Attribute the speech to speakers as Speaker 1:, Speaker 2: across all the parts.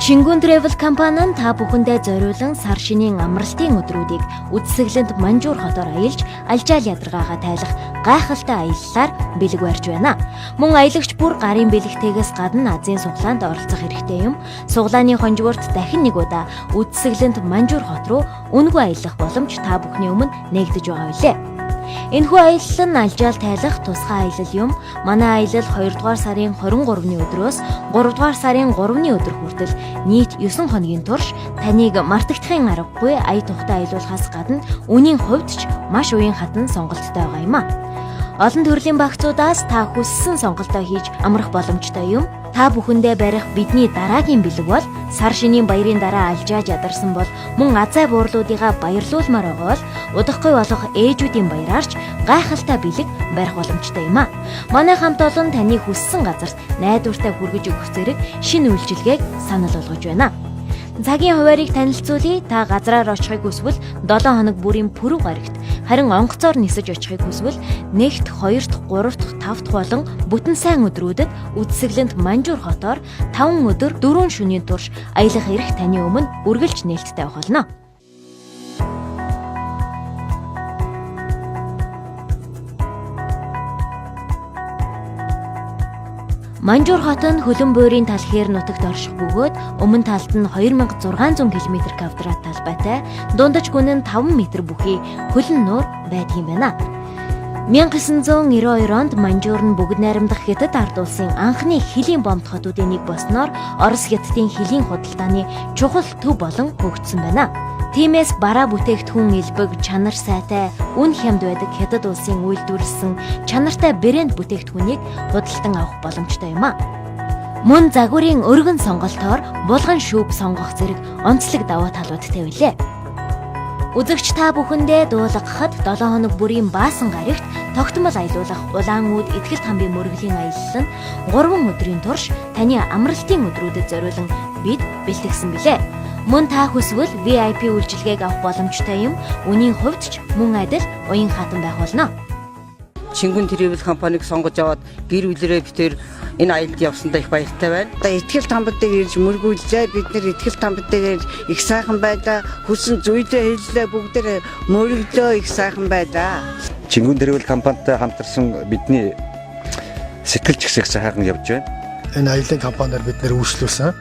Speaker 1: Шингүн Travel компани нь та бүхэндээ зориулан сар шинийн амралтын өдрүүдийг үдсэглэнд Манжуур хотоор аялж, алжаал ядаргаагаа тайлах гайхалтай аяллаар бэлэг барьж байна. Мөн аялагч бүр гарын бэлэгтэйгээс гадна Азийн суглаанд оролцох хэрэгтэй юм. Суглааны хонжгоорт дахин нэг удаа үдсэглэнд Манжуур хот руу үнэгүй аялах боломж та бүхний өмнө нээгдэж байгаа билээ. Энэхүү аялал нь алжаал тайлах тусгай аялал юм. Манай аялал 2 дугаар сарын 23-ны өдрөөс 3 дугаар сарын 3-ны өдөр хүртэл нийт 9 хоногийн турш таныг мартагдахын аргагүй ая тухтай аялуулахаас гадна үнийн хувьд ч маш уян хатан сонголттой байгаа юм а. Олон төрлийн багцуудаас та хүссэн сонголтоо хийж амрах боломжтой юм. Та бүхэндээ барих бидний дараагийн бэлэг бол сар шинийн баярын дараа алжааж ядарсан бол мөн азай буурлуудыгаа баярлуулмаар байгаа бол удахгүй болох ээжүүдийн баяраарч гайхалтай бэлэг барих боломжтой юм а. Манай хамт олон таны хүссэн газарт найдвартай хүргэж өгөх зэрэг шинэ үйлчилгээг санал болгож байна. Цагийн хуваарийг танилцуулъя. Та газраар очихыг хүсвэл 7 хоног бүрийн пүрэв гарагт, харин онгоцоор нисэж очихыг хүсвэл 1-т, 2-т, 3-т, 5-т болон бүтэн сайн өдрүүдэд үдсэглэнд Манжуур хотоор 5 өдөр 4 шөнийн турш аялах эрх таны өмнө үргэлж нээлттэй байх болно. Манжуур хот нь хөлөн буйрын талхээр нутагт орших бөгөөд өмнө талд нь 2600 км квадрат талбайтай, дундаж гүн нь 5 м бүхий хөлөн нуур байдаг юм байна. 1992 онд Манжуур нь бүгд найрамдах Хятад ард улсын анхны хилийн бомб хотуудын нэг болсноор Орос Хятадын хилийн худалдааны чухал төв болон хөгжсөн байна. Тиймээс бараа бүтээгдэхүүн элбэг, чанар сайтай, үн хямд байдаг Хятад улсын үйлдвэрлэсэн чанартай брэнд бүтээгдэхүүнийг худалдан авах боломжтой юм а. Мөн загварын өргөн сонголтоор булган шүүб сонгох зэрэг онцлог даваа талуудтай билээ. Үзэгч та бүхэндээ дуулгахад 7 хоног бүрийн баасан гарагт тогтмол аялуулах улаан үүд итгэл тамбын мөргөлийн аялал нь 3 өдрийн турш таны амралтын өдрүүдэд зориулан бид бэлтгэсэн билээ. Мөн та хүсвэл VIP үйлчилгээг авах боломжтой юм. Үнийн хувьд ч мөн адил уян хатан байх болно.
Speaker 2: Шингүн Travel компаниг сонгож аваад гэр бүлэрээ битээр энэ аялалд явсандаа их баяртай байна.
Speaker 3: Итгэл тамбадыг ирж мөргүүлжээ. Бид нэр итгэл тамбадыг их сайхан байлаа. Хүсэн зүйдээ хэллээ, бүгдээ мөргөлөө их сайхан байлаа.
Speaker 4: Шингүн Travel компанитай хамтарсан бидний сэтгэлч их сайхан явж байна.
Speaker 5: Энэ аяллаа компаниар бид нэр үйлчлүүлсэн.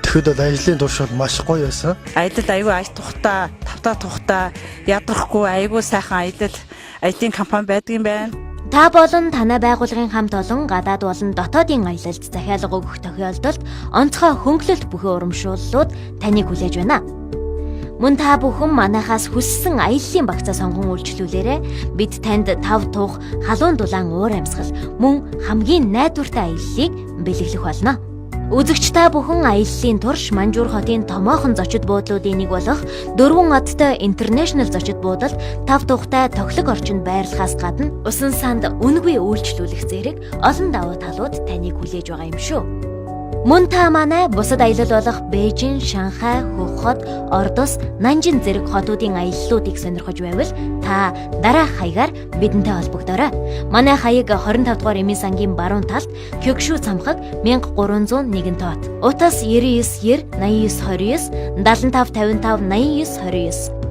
Speaker 5: Тэгэхэд бол аяллаа туршид маш гоё байсан.
Speaker 2: Аялал аюу аж тухтай, тавтаа тухтай, ядрахгүй аюу сайхан аяллаа компани байдаг юм байна.
Speaker 1: Та болон танай байгууллагын хамт олон гадаад болон дотоодын аялалд захиалга өгөх тохиолдолд онцгой хөнгөлөлт бүхэн урамшууллууд таныг хүлээж байна. Мөн та бүхэн манайхаас хүссэн аяллаа багцаа сонгон үйлчлүүлээрэ. Бид танд тав тух, халуун дулаан уур амьсгал мөн хамгийн найдвартай аяллыг бэлэглэх болно. Үзэгч та бүхэн аяллаа турш Манжуур хотын томоохон зочид буудлуудын нэг болох 4 одтой International зочид буудалд тав тухтай тоглог орчинд байрлахаас гадна усан санд үнэгүй үйлчлүүлэх зэрэг олон давуу талууд таныг хүлээж байгаа юм шүү. Мөн та манай бусад аялал болох Бээжин, Шанхай, Хөххот, Ордос, Нанжин зэрэг хотуудын аяллуудыг сонирхож байвал та дараах хаягаар бидэнтэй холбогдоорой. Манай хаяг 25 дугаар эмийн сангийн баруун талд Кёкшу цамхаг 1301 тоот. Утас 99 90 89 29 75 55 89 29.